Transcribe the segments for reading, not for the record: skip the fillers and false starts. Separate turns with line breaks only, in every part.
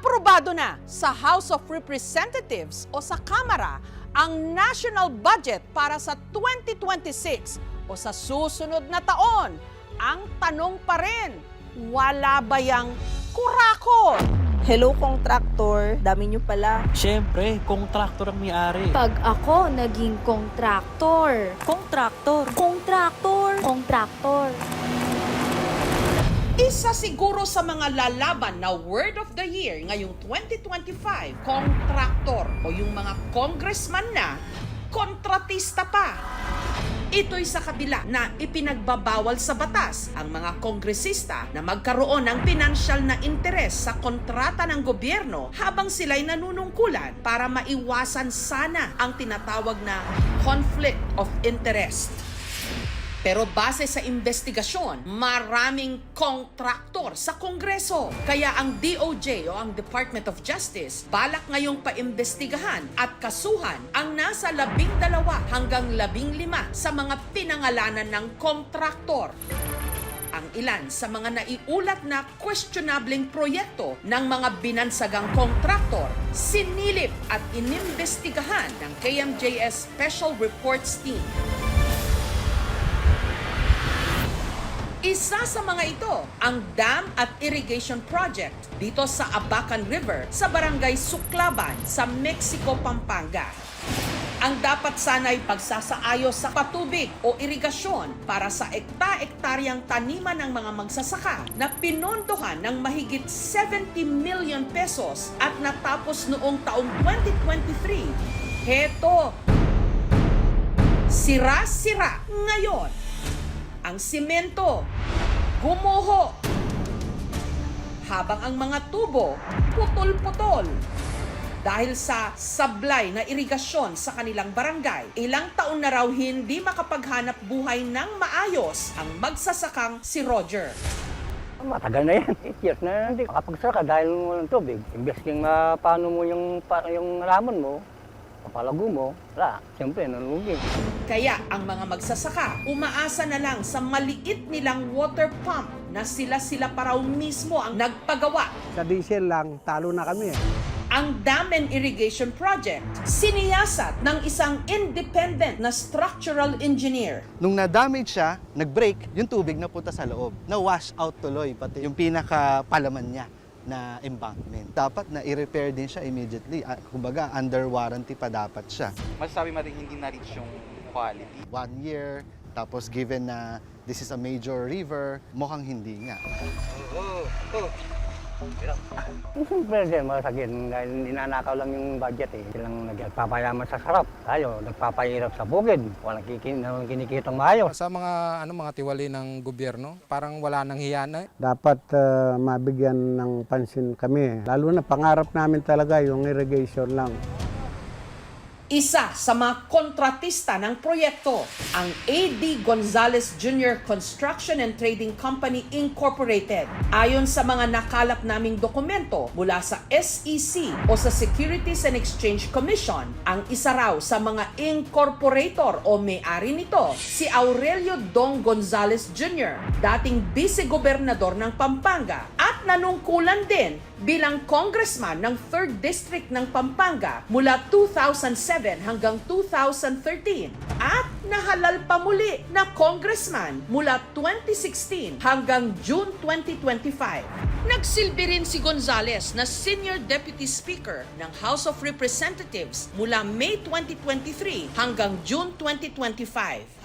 Aprobado na sa House of Representatives o sa Kamara ang national budget para sa 2026 o sa susunod na taon. Ang tanong pa rin, wala ba yang kurakot?
Hello, kontraktor. Dami nyo pala.
Siyempre, kontraktor ang may-ari.
Pag ako naging kontraktor.
Kontraktor.
Kontraktor. Kontraktor.
Isa siguro sa mga lalaban na Word of the Year ngayong 2025, kontraktor o yung mga congressman na kontratista pa. Ito'y sa kabila na ipinagbabawal sa batas ang mga kongresista na magkaroon ng pinansyal na interes sa kontrata ng gobyerno habang sila'y nanunungkulan para maiwasan sana ang tinatawag na conflict of interest. Pero base sa investigasyon, maraming kontraktor sa Kongreso. Kaya ang DOJ o ang Department of Justice balak ngayong paimbestigahan at kasuhan ang nasa 12 hanggang 15 sa mga pinangalanan ng kontraktor. Ang ilan sa mga naiulat na questionableng proyekto ng mga binansagang kontraktor, sinilip at inimbestigahan ng KMJS Special Reports Team. Isa sa mga ito, ang dam at irrigation project dito sa Abacan River sa barangay Suklaban sa Mexico, Pampanga. Ang dapat sana'y pagsasaayos sa patubig o irigasyon para sa ekta-ektaryang taniman ng mga magsasaka na pinondohan ng mahigit 70 million pesos at natapos noong taong 2023. Heto, sira-sira ngayon. Ang simento, gumuho. Habang ang mga tubo, putol-putol. Dahil sa sablay na irigasyon sa kanilang barangay, ilang taon na raw hindi makapaghanap buhay ng maayos ang magsasakang si Roger.
Matagal na yan. 8 years na hindi makapagsaka dahil walang tubig. Imbes yung paano mo yung halaman mo, papalago mo, wala. Siyempre, nalugi.
Kaya ang mga magsasaka, umaasa na lang sa maliit nilang water pump na sila pa raw mismo ang nagpagawa.
Sa diesel lang, talo na kami.
Ang Dam and Irrigation Project, siniyasat ng isang independent na structural engineer.
Nung na-damage siya, nag-break, yung tubig napunta sa loob. Na-wash out tuloy, pati yung pinaka-palaman niya na embankment. Dapat na i-repair din siya immediately. Kumbaga, under warranty pa dapat siya.
Masasabi mo rin hindi na-reach yung quality.
1 year, tapos given na this is a major river, mukhang hindi nga.
Siyempre din, masakit. Dahil ninanakaw lang yung budget eh. Silang nagpapayaman sa sarap. Tayo, nagpapahirap sa bukid. Walang kinikitang maayos.
Sa mga tiwali ng gobyerno, parang wala nang hiya na.
Dapat mabigyan ng pansin kami. Lalo na pangarap namin talaga yung irrigation lang.
Isa sa mga kontratista ng proyekto, ang A.D. Gonzalez Jr. Construction and Trading Company Incorporated. Ayon sa mga nakalap naming dokumento mula sa SEC o sa Securities and Exchange Commission, ang isa raw sa mga incorporator o may-ari nito, si Aurelio Dong Gonzalez Jr., dating vice-gobernador ng Pampanga at nanungkulan din bilang congressman ng 3rd District ng Pampanga mula 2007 hanggang 2013 at nahalal pa muli na congressman mula 2016 hanggang June 2025. Nagsilbi rin si Gonzalez na Senior Deputy Speaker ng House of Representatives mula May 2023 hanggang June 2025.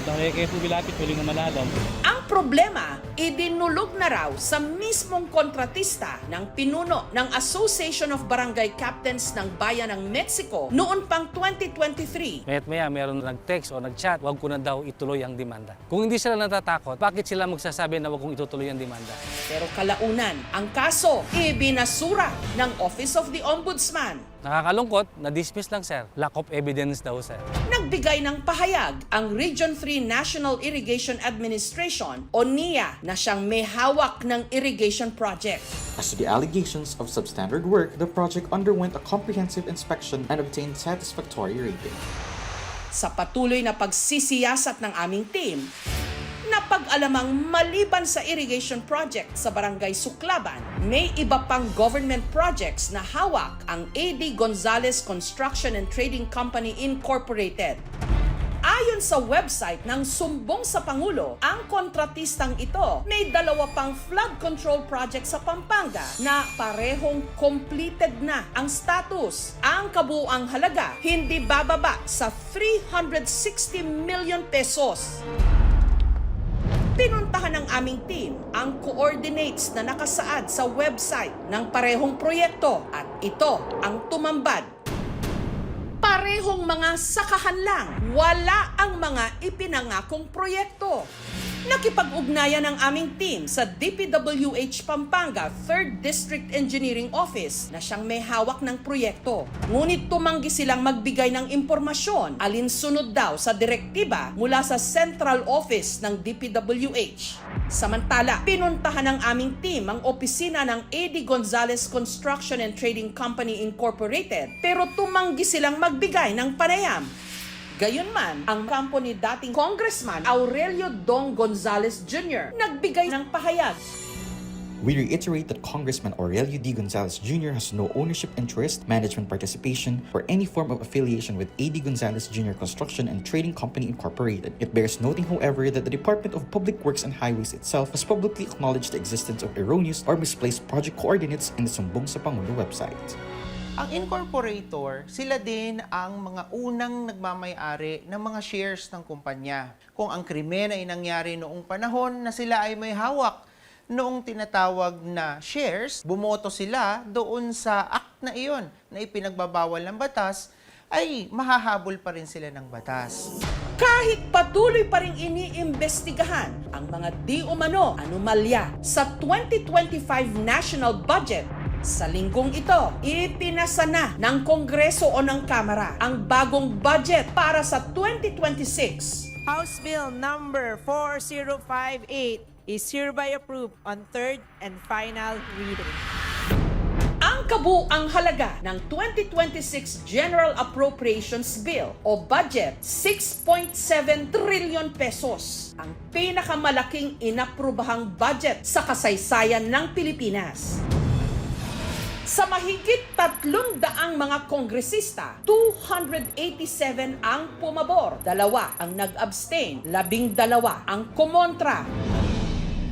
Dahil kayo po bilapit, huling na malalam.
Ang problema, idinulog na raw sa mismong kontratista ng pinuno ng Association of Barangay Captains ng Bayan ng Mexico noon pang 2023.
Maya meron nag-text o nag-chat, wag ko na daw ituloy ang demanda. Kung hindi sila natatakot, bakit sila magsasabi na wag kong itutuloy ang demanda?
Pero kalaunan, ang kaso ibinasura ng Office of the Ombudsman.
Nakakalungkot, na-dismiss lang sir. Lack of evidence daw sir.
Nagbigay ng pahayag ang Region 3 National Irrigation Administration o NIA na siyang may hawak ng irrigation project.
As to the allegations of substandard work, the project underwent a comprehensive inspection and obtained satisfactory rating.
Sa patuloy na pagsisiyasat ng aming team, Napag-alamang maliban sa irrigation project sa Barangay Suklaban, may iba pang government projects na hawak ang AD Gonzalez Construction and Trading Company Incorporated. Ayon sa website ng Sumbong sa Pangulo, ang kontratistang ito may 2 pang flood control project sa Pampanga na parehong completed na ang status. Ang kabuuang halaga hindi bababa sa 360 million pesos. Pinuntahan ng aming team ang coordinates na nakasaad sa website ng parehong proyekto at ito ang tumambad. Parehong mga sakahan lang, wala ang mga ipinangakong proyekto. Nakipag-ugnayan ang aming team sa DPWH Pampanga 3rd District Engineering Office na siyang may hawak ng proyekto. Ngunit tumanggi silang magbigay ng impormasyon alinsunod daw sa direktiba mula sa Central Office ng DPWH. Samantala, pinuntahan ng aming team ang opisina ng AD Gonzalez Construction and Trading Company Incorporated pero tumanggi silang magbigay ng panayam. Gayunman, ang kampo ni dating Congressman Aurelio Dong Gonzales Jr. nagbigay ng pahayag.
We reiterate that Congressman Aurelio D. Gonzales Jr. has no ownership interest, management participation, or any form of affiliation with AD Gonzales Jr. Construction and Trading Company Incorporated. It bears noting, however, that the Department of Public Works and Highways itself has publicly acknowledged the existence of erroneous or misplaced project coordinates in the Sumbong sa Pangulo website.
Ang incorporator, sila din ang mga unang nagmamay-ari ng mga shares ng kumpanya. Kung ang krimen ay nangyari noong panahon na sila ay may hawak noong tinatawag na shares, bumoto sila doon sa act na iyon na ipinagbabawal ng batas, ay mahahabol pa rin sila ng batas.
Kahit patuloy pa rin iniimbestigahan ang mga di umano anomalya sa 2025 national budget, sa linggong ito, ipinasa na ng Kongreso o ng Kamara ang bagong budget para sa 2026.
House Bill number 4058 is hereby approved on third and final reading.
Ang kabuang halaga ng 2026 General Appropriations Bill o budget, 6.7 trillion pesos. Ang pinakamalaking inaprubahang budget sa kasaysayan ng Pilipinas. Sa mahigit 300 mga kongresista, 287 ang pumabor, 2 ang nag-abstain, 12 ang kumontra.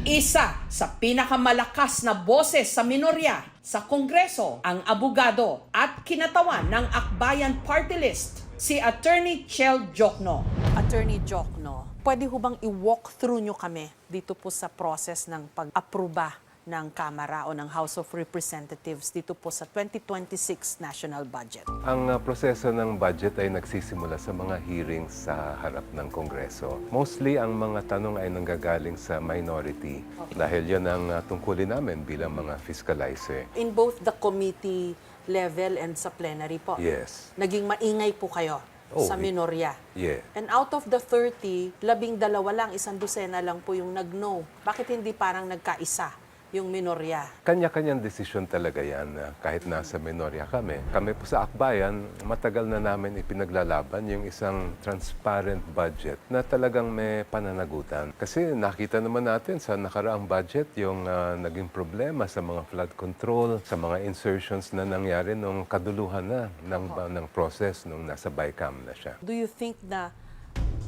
Isa sa pinakamalakas na boses sa minorya sa Kongreso, ang abogado at kinatawan ng Akbayan Party List, si Attorney Chel Jokno.
Attorney Jokno, pwede ho bang i-walk through nyo kami dito po sa process ng pag-aproba ng Kamara o ng House of Representatives dito po sa 2026 national budget?
Ang proseso ng budget ay nagsisimula sa mga hearings sa harap ng Kongreso. Mostly, ang mga tanong ay nanggagaling sa minority dahil yan ang tungkulin namin bilang mga fiscalizer.
In both the committee level and sa plenary po?
Yes.
Naging maingay po kayo sa minorya?
Yeah.
And out of the 30, 12 lang, 1 dosena lang po yung nag-no. Bakit hindi parang nagkaisa yung minorya?
Kanya-kanyang desisyon talaga yan kahit nasa minorya kami. Kami po sa Akbayan, matagal na namin ipinaglalaban yung isang transparent budget na talagang may pananagutan. Kasi nakita naman natin sa nakaraang budget yung naging problema sa mga flood control, sa mga insertions na nangyari nung kaduluhan na ng process nung nasa BICAM na siya.
Do you think na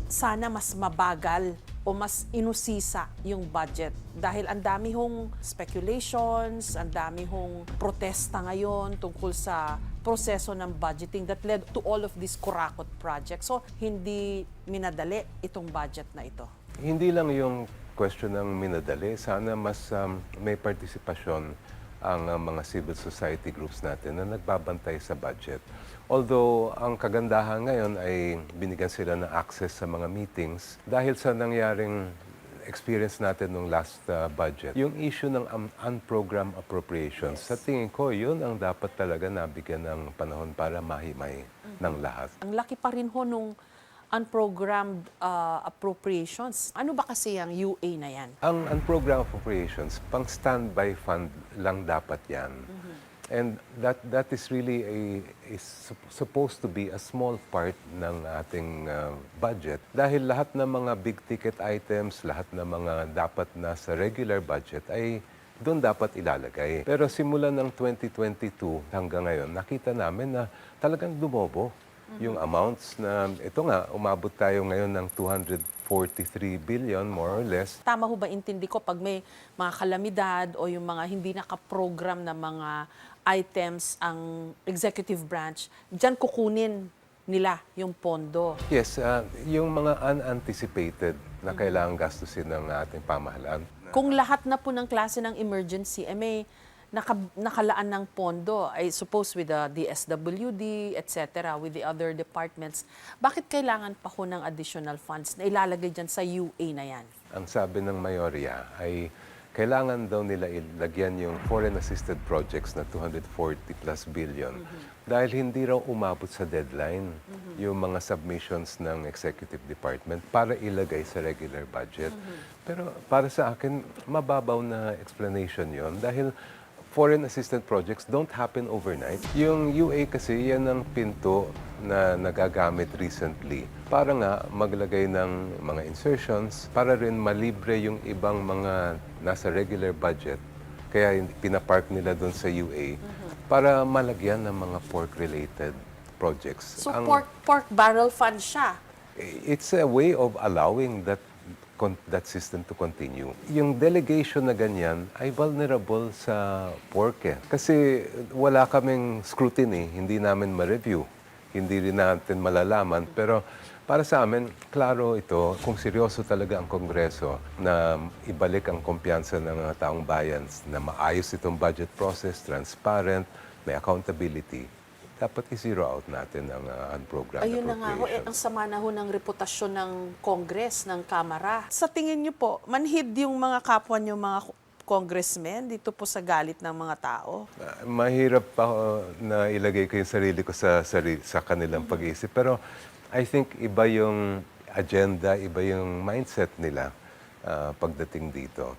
sana mas mabagal o mas inusisa yung budget? Dahil ang dami hong speculations, ang dami hong protesta ngayon tungkol sa proseso ng budgeting that led to all of these kurakot projects. So, hindi minadali itong budget na ito.
Hindi lang yung question ng minadali. Sana mas may partisipasyon ang mga civil society groups natin na nagbabantay sa budget. Although, ang kagandahan ngayon ay binigyan sila ng access sa mga meetings dahil sa nangyaring experience natin nung last budget. Yung issue ng unprogrammed appropriations, sa tingin ko, yun ang dapat talaga nabigyan ng panahon para mahimay ng lahat.
Ang laki pa rin ho nung unprogrammed appropriations. Ano ba kasi ang UA na yan?
Ang unprogrammed appropriations, pang standby fund lang dapat yan. And that is really supposed to be a small part ng ating budget. Dahil lahat ng mga big ticket items, lahat ng mga dapat nasa regular budget ay doon dapat ilalagay. Pero simula ng 2022 hanggang ngayon, nakita namin na talagang dumobo yung amounts na, ito nga, umabot tayo ngayon ng 243 billion more or less.
Tama ho ba intindi ko pag may mga kalamidad o yung mga hindi nakaprogram na mga items ang executive branch, diyan kukunin nila yung pondo?
Yes, yung mga unanticipated na kailangang gastusin ng ating pamahalaan.
Kung lahat na po ng klase ng emergency, may nakalaan ng pondo, I suppose with the DSWD, etc., with the other departments, bakit kailangan pa ho ng additional funds na ilalagay dyan sa UA na yan?
Ang sabi ng Mayorya ay kailangan daw nila ilagyan yung foreign assisted projects na 240 plus billion dahil hindi raw umabot sa deadline yung mga submissions ng executive department para ilagay sa regular budget. Pero para sa akin, mababaw na explanation yon dahil foreign assisted projects don't happen overnight. Yung UA kasi, yan ang pinto na nagagamit recently para nga maglagay ng mga insertions para rin malibre yung ibang mga nasa regular budget. Kaya pinapark nila doon sa UA para malagyan ng mga pork-related projects.
So pork barrel fund siya?
It's a way of allowing that system to continue. Yung delegation na ganyan ay vulnerable sa pork eh. Kasi wala kaming scrutiny, hindi namin ma-review, hindi rin natin malalaman. Pero para sa amin, klaro ito, kung seryoso talaga ang Kongreso na ibalik ang kumpiyansa ng mga taong bayan, na maayos itong budget process, transparent, may accountability, dapat i-zero out natin ang unprogrammed
Ayun na nga ho, ang sama na ho ng reputasyon ng Congress, ng Kamara. Sa tingin niyo po, manhid yung mga kapwa niyo, mga congressmen, dito po sa galit ng mga tao?
Mahirap pa na ilagay ko yung sarili ko sa kanilang pag-iisip. Pero I think iba yung agenda, iba yung mindset nila pagdating dito.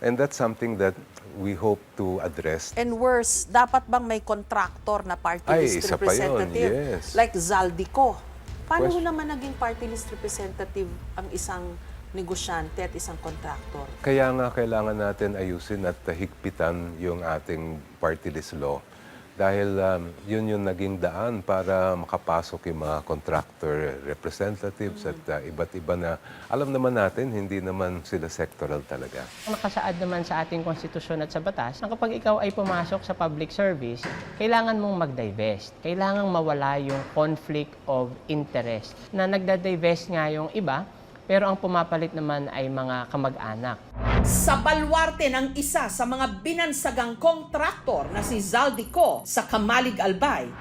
And that's something that we hope to address.
And worse, dapat bang may contractor na party list
isa pa yun,
representative?
yes.
Like Zaldico. Paano ho naman naging party list representative ang isang negosyante at isang contractor?
Kaya nga kailangan natin ayusin at higpitan yung ating party list law. Dahil yun yung naging daan para makapasok yung mga contractor representatives at iba't iba na alam naman natin, hindi naman sila sectoral talaga.
Nakasaad naman sa ating konstitusyon at sa batas na kapag ikaw ay pumasok sa public service, kailangan mong mag-divest. Kailangan mawala yung conflict of interest. Na nagda-divest nga yung iba, pero ang pumapalit naman ay mga kamag-anak.
Sa balwarte ng isa sa mga binansagang kontraktor na si Zaldico sa Kamalig Albay,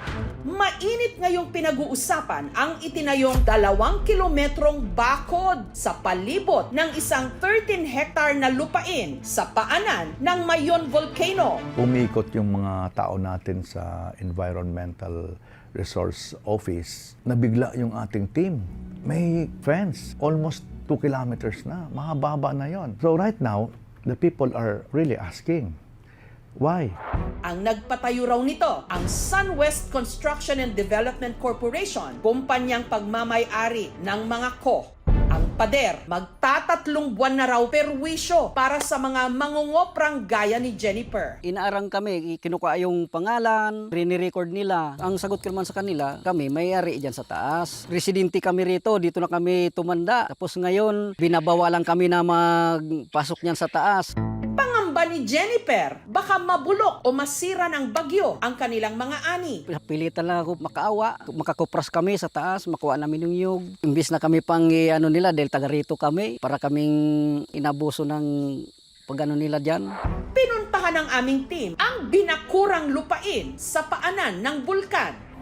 mainit ngayong pinag-uusapan ang itinayong 2 kilometrong bakod sa palibot ng isang 13-hectare na lupain sa paanan ng Mayon Volcano.
Umikot yung mga tao natin sa Environmental Resource Office, nabigla yung ating team. May fence, almost 2 kilometers na. Mahaba na yon. So right now, the people are really asking, why?
Ang nagpatayo raw nito, ang SunWest Construction and Development Corporation, kumpanyang pagmamay-ari ng mga ko. Ang pader, magtatatlong buwan na raw perwisyo para sa mga mangungoprang gaya ni Jennifer.
Inaarang kami, kinukuha yung pangalan, rini-record nila. Ang sagot ko naman sa kanila, kami may-ari dyan sa taas. Residente kami rito, dito na kami tumanda. Tapos ngayon, binabawalan kami na magpasok niyan sa taas.
Pangamba ni Jennifer, baka mabulok o masira ng bagyo ang kanilang mga ani.
Pilitan lang ako makaawa, makakupras kami sa taas, makuha namin yung yug. Imbis na kami pang nila, dahil taga rito kami, para kaming inabuso ng pag-ano nila dyan.
Pinuntahan ng aming team ang binakurang lupain sa paanan ng bulkan.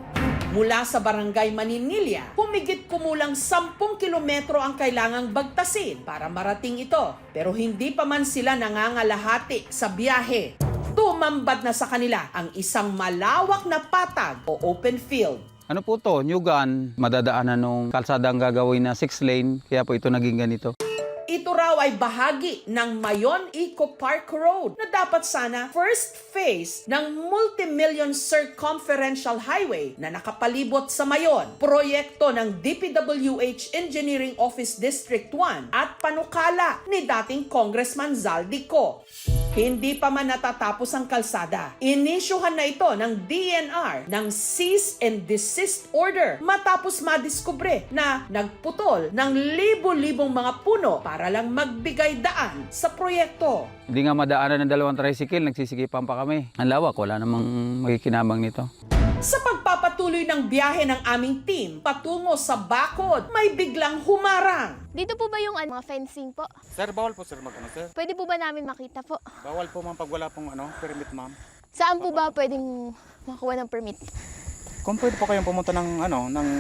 Mula sa barangay Maninilya, humigit kumulang 10 kilometro ang kailangang bagtasin para marating ito. Pero hindi pa man sila nangangalahati sa biyahe. Tumambad na sa kanila ang isang malawak na patag o open field.
Ano po to? Nyugan, madadaanan nung kalsadang gagawin na 6 lane, kaya po ito naging ganito.
Ito raw daw ay bahagi ng Mayon Eco Park Road na dapat sana first phase ng multi-million circumferential highway na nakapalibot sa Mayon. Proyekto ng DPWH Engineering Office District 1 at panukala ni dating Congressman Zaldico. Hindi pa man natatapos ang kalsada. Inisyuhan na ito ng DNR ng cease and desist order matapos madiskubre na nagputol ng libo-libong mga puno para lang magbigay daan sa proyekto.
Hindi nga madaanan ng dalawang tricycle, nagsisigipan pa kami. Ang lawak, wala namang makikinabang nito.
Sa pagpapatuloy ng biyahe ng aming team patungo sa Bacod, may biglang humarang.
Dito po ba yung mga fencing po?
Sir, bawal po sir mag-ano sir.
Pwede po ba namin makita po?
Bawal po ma'am pag wala pong permit ma'am.
Saan po ba pwedeng makakuha ng permit?
Kung pwede po kayong pumunta ng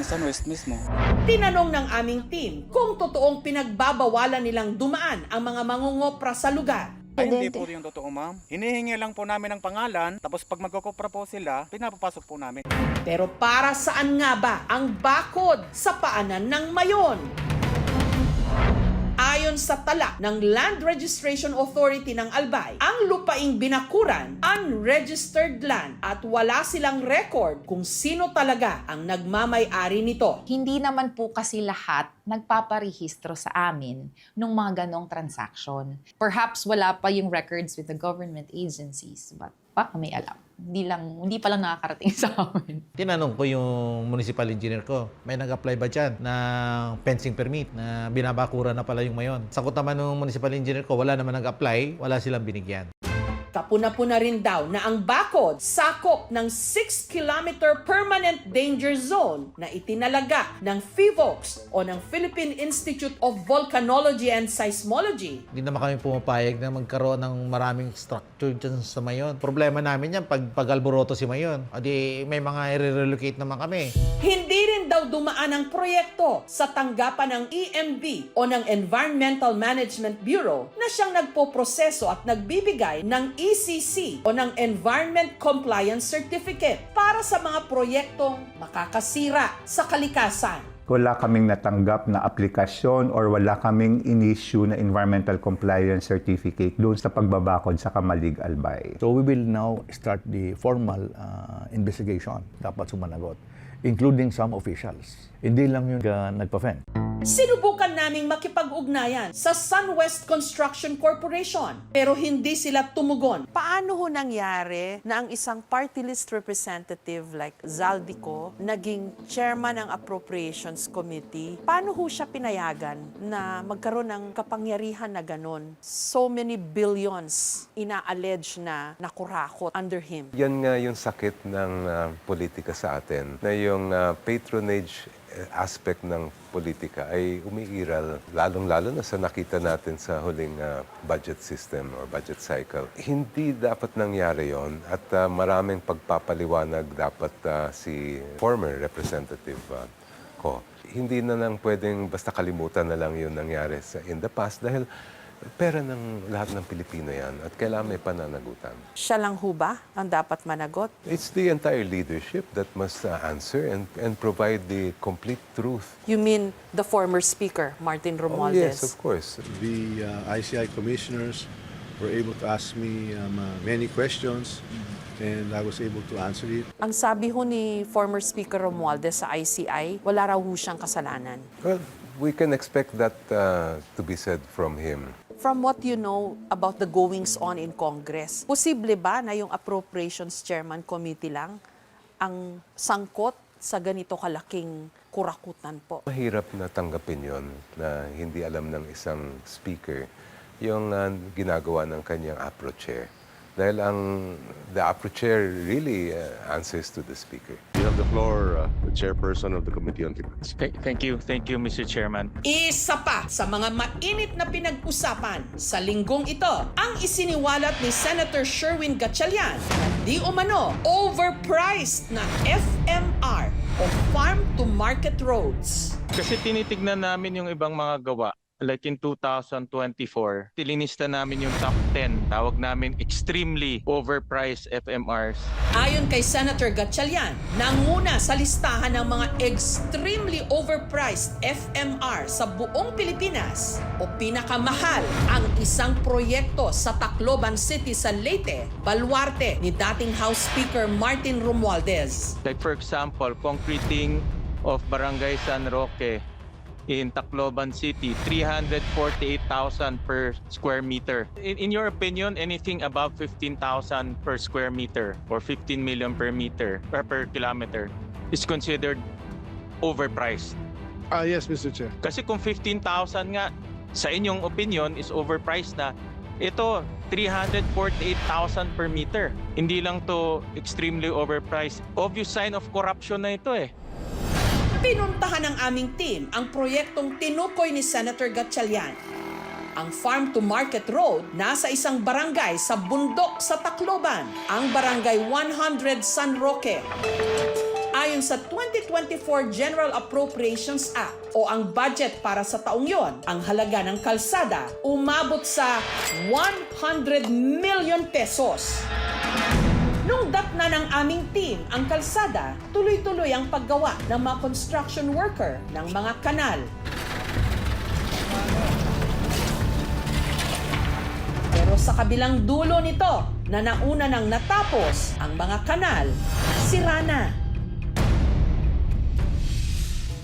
Sunwest mismo.
Tinanong ng aming team kung totoong pinagbabawalan nilang dumaan ang mga mangungopra sa lugar.
Ay, hindi po yung totoo ma'am. Hinihingi lang po namin ng pangalan, tapos pag magkukopra po sila, pinapapasok po namin.
Pero para saan nga ba ang Bacod sa paanan ng Mayon? Ayon sa tala ng Land Registration Authority ng Albay, ang lupaing binakuran, unregistered land at wala silang record kung sino talaga ang nagmamay-ari nito.
Hindi naman po kasi lahat nagpaparehistro sa amin nung mga ganong transaction. Perhaps wala pa yung records with the government agencies, but baka may alam. Hindi pa lang nakakarating sa amin.
Tinanong ko yung municipal engineer ko, may nag-apply ba dyan ng fencing permit na binabakura na pala yung Mayon? Sagot naman ng municipal engineer ko, wala naman nag-apply, wala silang binigyan.
Kapuna-puna rin daw na ang Bacod sakop ng 6-kilometer permanent danger zone na itinalaga ng PHIVOLCS o ng Philippine Institute of Volcanology and Seismology.
Hindi naman kami pumapayag na magkaroon ng maraming structure dyan sa Mayon. Problema namin yan pag alboroto si Mayon. O di may mga i-relocate naman kami.
Hindi rin daw dumaan ang proyekto sa tanggapan ng EMB o ng Environmental Management Bureau na siyang nagpoproseso at nagbibigay ng ECC o ng Environment Compliance Certificate para sa mga proyektong makakasira sa kalikasan.
Wala kaming natanggap na aplikasyon or wala kaming in-issue na environmental compliance certificate doon sa pagbabakod sa Kamalig Albay.
So we will now start the formal investigation. Dapat sumanagot, including some officials. Hindi lang yun nagpa-fend.
Sinubukan naming makipag-ugnayan sa SunWest Construction Corporation pero hindi sila tumugon.
Paano ho nangyari na ang isang party list representative like Zaldico naging chairman ng Appropriations Committee? Paano ho siya pinayagan na magkaroon ng kapangyarihan na ganon? So many billions ina-allege na nakurakot under him.
Yan nga yung sakit ng politika sa atin, na yung patronage aspect ng politika ay umiiral, lalong-lalo na sa nakita natin sa huling budget system or budget cycle. Hindi dapat nangyari yon at maraming pagpapaliwanag dapat si former representative ko. Hindi na lang pwedeng basta kalimutan na lang yung nangyari in the past dahil pera ng lahat ng Pilipino yan at kailangan may pananagutan.
Siya lang ho ba ang dapat managot?
It's the entire leadership that must answer and provide the complete truth.
You mean the former speaker, Martin Romualdez?
Oh, yes, of course.
The ICI commissioners were able to ask me many questions and I was able to answer it.
Ang sabi ho ni former Speaker Romualdez sa ICI, wala raw ho siyang kasalanan.
Well, we can expect that to be said from him.
From what you know about the goings-on in Congress, posible ba na yung Appropriations Chairman Committee lang ang sangkot sa ganito kalaking kurakutan po?
Mahirap na tanggapin yon na hindi alam ng isang speaker yung ginagawa ng kanyang APRO chair. Dahil the APRO chair really answers to the speaker.
You have the floor, the chairperson of the Committee on Finance.
Thank you, Mr. Chairman.
Isa pa sa mga mainit na pinag-usapan sa linggong ito ang isiniwalat ni Senator Sherwin Gatchalian na di umano overpriced na FMR o Farm to Market Roads.
Kasi tinitignan namin yung ibang mga gawa
like in 2024, tilinista namin yung top 10. Tawag namin extremely overpriced FMRs.
Ayon kay Senator Gatchalian, nanguna sa listahan ng mga extremely overpriced FMR sa buong Pilipinas o pinakamahal ang isang proyekto sa Tacloban City sa Leyte, Baluarte ni dating House Speaker Martin Romualdez.
Like for example, concreting of Barangay San Roque in Tacloban City, 348,000 per square meter. In your opinion, anything above 15,000 per square meter or 15 million per meter or per kilometer is considered overpriced?
Yes, Mr. Chair.
Kasi kung 15,000 nga, sa inyong opinion, is overpriced na, ito, 348,000 per meter. Hindi lang to extremely overpriced. Obvious sign of corruption na ito eh.
Pinuntahan ng aming team ang proyektong tinukoy ni Senator Gatchalian. Ang Farm to Market Road nasa isang barangay sa bundok sa Tacloban, ang Barangay 100 San Roque. Ayon sa 2024 General Appropriations Act o ang budget para sa taong yon, ang halaga ng kalsada umabot sa 100 million pesos. Nung datna ng aming team ang kalsada, tuloy-tuloy ang paggawa ng mga construction worker ng mga kanal. Pero sa kabilang dulo nito, na nauna nang natapos ang mga kanal, sira na.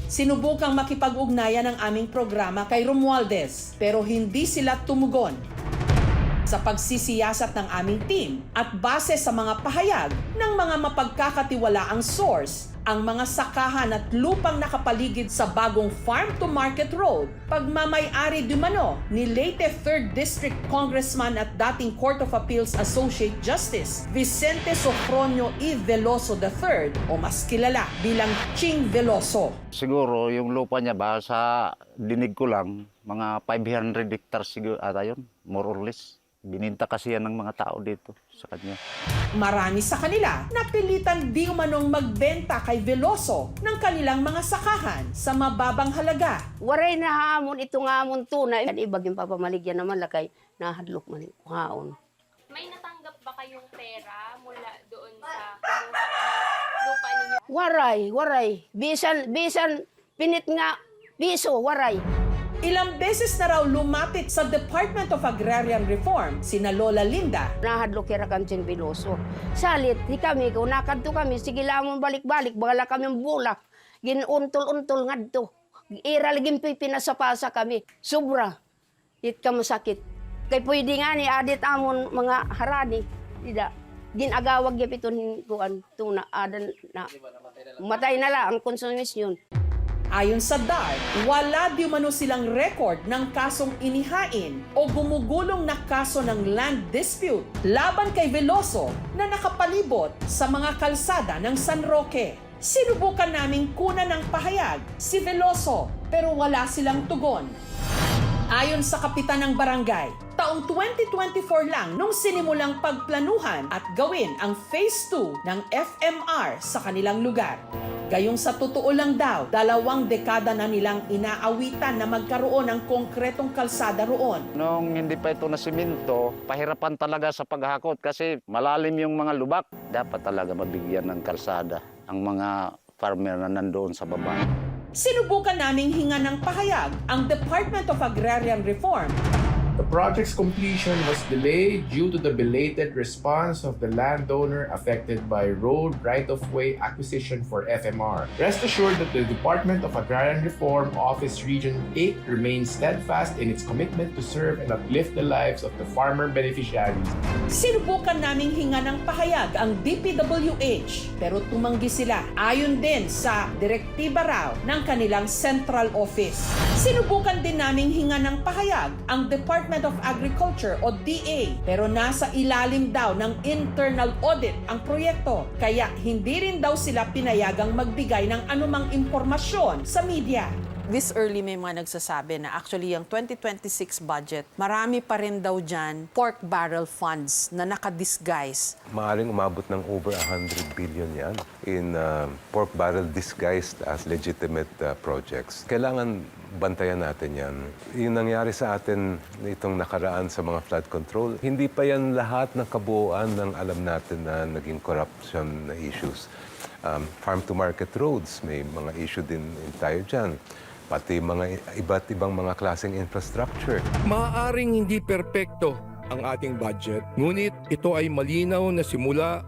Sinubukang makipag-ugnayan ang aming programa kay Romualdez, pero hindi sila tumugon. Sa pagsisiyasat ng aming team at base sa mga pahayag ng mga mapagkakatiwalaang source, ang mga sakahan at lupang nakapaligid sa bagong Farm to Market Road, pagmamay-ari dumano ni Leyte 3rd District Congressman at dating Court of Appeals Associate Justice Vicente Sofronio E. Veloso III o mas kilala bilang Ching Veloso.
Siguro yung lupa niya ba sa dinig ko lang, mga 500 hectares siguro ata yun, more or less. Bininta kasi yan ng mga tao dito sa kanya.
Marami sa kanila napilitan di umanong magbenta kay Veloso ng kanilang mga sakahan sa mababang halaga.
Waray na hamon ito nga hamon tunay. Ibag yung papamaligyan naman lakay nahadlok man yung haon.
May natanggap ba kayong pera mula doon sa lupa ninyo?
Waray. Bisan pinit nga piso, waray.
Ilang beses na raw lumapit sa Department of Agrarian Reform sina Lola Linda.
Nahadlok kira kan Ching Veloso. Salit, di kami, kung nakadto kami, sige lamang balik-balik, bagala kami bulak. Ginuntol-untol ngadto. Ira liging pinasapasa kami. Sobra. It ka masakit. Kay pwede nga ni adit amon mga harani. Dida. Ginagawag yapit kuan tuna adan na. Matay na lang ang konsumisyon.
Ayon sa DART, wala di umano silang record ng kasong inihain o gumugulong na kaso ng land dispute laban kay Veloso na nakapalibot sa mga kalsada ng San Roque. Sinubukan naming kunan ng pahayag si Veloso pero wala silang tugon. Ayon sa kapitan ng barangay, taong 2024 lang nung sinimulang pagplanuhan at gawin ang Phase 2 ng FMR sa kanilang lugar. Gayong sa totoo lang daw, 2 dekada na nilang inaawitan na magkaroon ng konkretong kalsada roon.
Nung hindi pa ito na simento, pahirapan talaga sa paghakot kasi malalim yung mga lubak. Dapat talaga mabigyan ng kalsada ang mga farmer na nandoon sa baba.
Sinubukan naming hinga ng pahayag ang Department of Agrarian Reform.
The project's completion was delayed due to the belated response of the landowner affected by road right-of-way acquisition for FMR. Rest assured that the Department of Agrarian Reform Office Region 8 remains steadfast in its commitment to serve and uplift the lives of the farmer beneficiaries.
Sinubukan naming hinga ng pahayag ang DPWH pero tumanggi sila ayon din sa direktiba raw ng kanilang central office. Sinubukan din naming hinga ng pahayag ang Department of Agriculture o DA pero nasa ilalim daw ng internal audit ang proyekto kaya hindi rin daw sila pinayagang magbigay ng anumang impormasyon sa media.
This early may mga nagsasabi na actually yung 2026 budget, marami pa rin daw dyan pork barrel funds na nakadisguise.
Maaring umabot ng over 100 billion yan in pork barrel disguised as legitimate projects. Kailangan bantayan natin yan. Yung nangyari sa atin itong nakaraan sa mga flood control, hindi pa yan lahat ng kabuuan ng alam natin na naging corruption na issues. Farm-to-market roads, may mga issue din tayo dyan. Pati mga iba't ibang mga klaseng infrastructure.
Maaaring hindi perpekto ang ating budget, ngunit ito ay malinaw na simula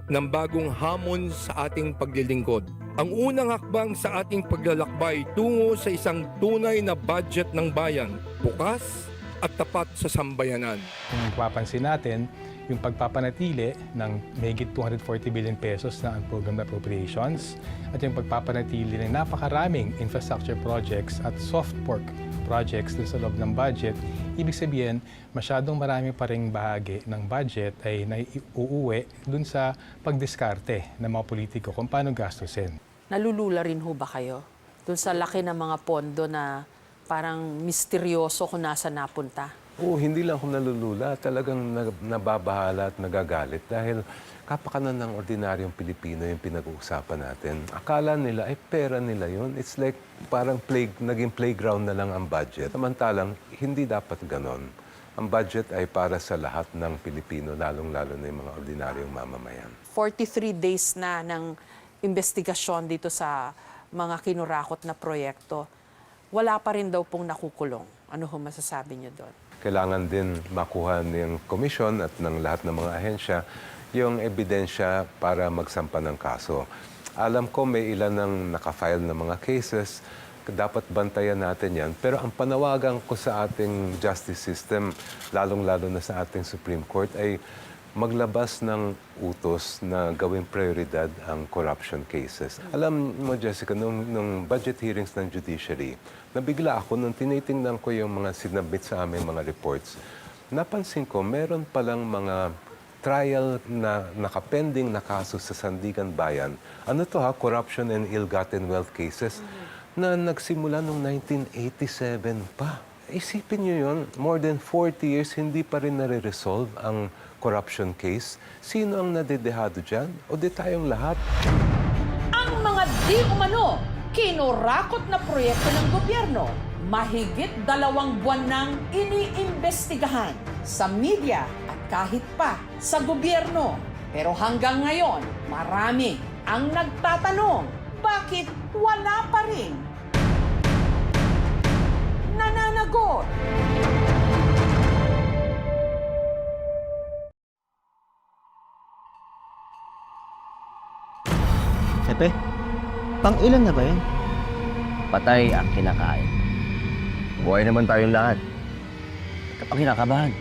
ng bagong hamon sa ating paglilingkod. Ang unang hakbang sa ating paglalakbay tungo sa isang tunay na budget ng bayan, bukas at tapat sa sambayanan.
Kung mapapansin natin, yung pagpapanatili ng mahigit 240 billion pesos na unprogrammed appropriations at yung pagpapanatili ng napakaraming infrastructure projects at soft pork projects dun sa loob ng budget, ibig sabihin, masyadong marami pa ring bahagi ng budget ay naiuuwi dun sa pagdiskarte ng mga politiko kung paano gastusin.
Nalulula rin ho ba kayo dun sa laki ng mga pondo na parang misteryoso kung nasa napunta?
Hindi lang ako nalulula, talagang nababahala at nagagalit dahil kapakanan ng ordinaryong Pilipino yung pinag-uusapan natin. Akala nila, pera nila yun. It's like parang naging playground na lang ang budget. Samantalang, hindi dapat ganon. Ang budget ay para sa lahat ng Pilipino, lalong-lalo na yung mga ordinaryong mamamayan.
43 days na ng investigasyon dito sa mga kinurakot na proyekto. Wala pa rin daw pong nakukulong. Ano ho masasabi niyo doon?
Kailangan din makuha ng komisyon at ng lahat ng mga ahensya yung ebidensya para magsampa ng kaso. Alam ko may ilan ng nakafile na mga cases, dapat bantayan natin yan. Pero ang panawagan ko sa ating justice system, lalong-lalo na sa ating Supreme Court, ay maglabas ng utos na gawing prioridad ang corruption cases. Alam mo, Jessica, nung budget hearings ng judiciary, nabigla ako nung tinitingnan ko yung mga sinabit sa aming mga reports. Napansin ko, meron palang mga trial na nakapending na kaso sa Sandigan Bayan. Ano to ha? Corruption and ill-gotten wealth cases na nagsimula noong 1987 pa. Isipin nyo yun, more than 40 years, hindi pa rin nare-resolve ang corruption case. Sino ang nadedehado dyan? O di tayong lahat?
Ang mga di umano, kinurakot na proyekto ng gobyerno, mahigit 2 buwan nang iniimbestigahan sa media at kahit pa sa gobyerno. Pero hanggang ngayon, marami ang nagtatanong, bakit wala pa rin nananagot?
Pepe, pang ilan na ba yan? Patay ang kinakain. Buhay naman tayong lahat. Kapag kinakabahan.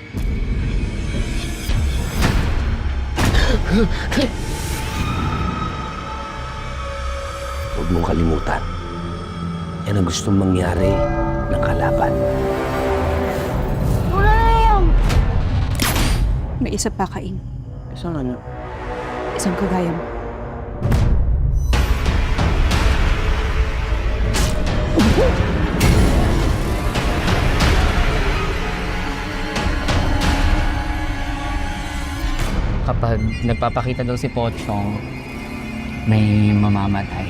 Huwag mong kalimutan. Yan ang gustong mangyari ng kalaban.
Tulong! May isa pa kain.
Isang ano?
Isang kagaya mo.
Kapag nagpapakita daw si Pochong, may mamamatay.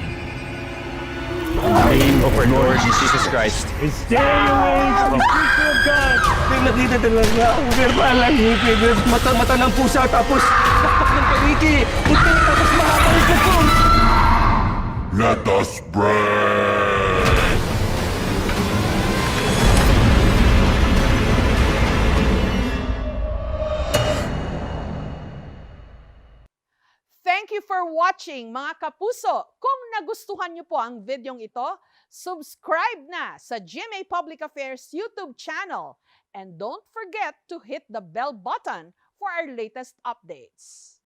In the name of our Lord Jesus Christ. Stay away from the people of God! May nakita talaga ang verbal ang hipid. Mata-mata ng pusa tapos takpak ng paniki. Puti tapos mahaba yung pupong. Let us pray!
Thank you for watching, mga kapuso. Kung nagustuhan niyo po ang videong ito, subscribe na sa GMA Public Affairs YouTube channel. And don't forget to hit the bell button for our latest updates.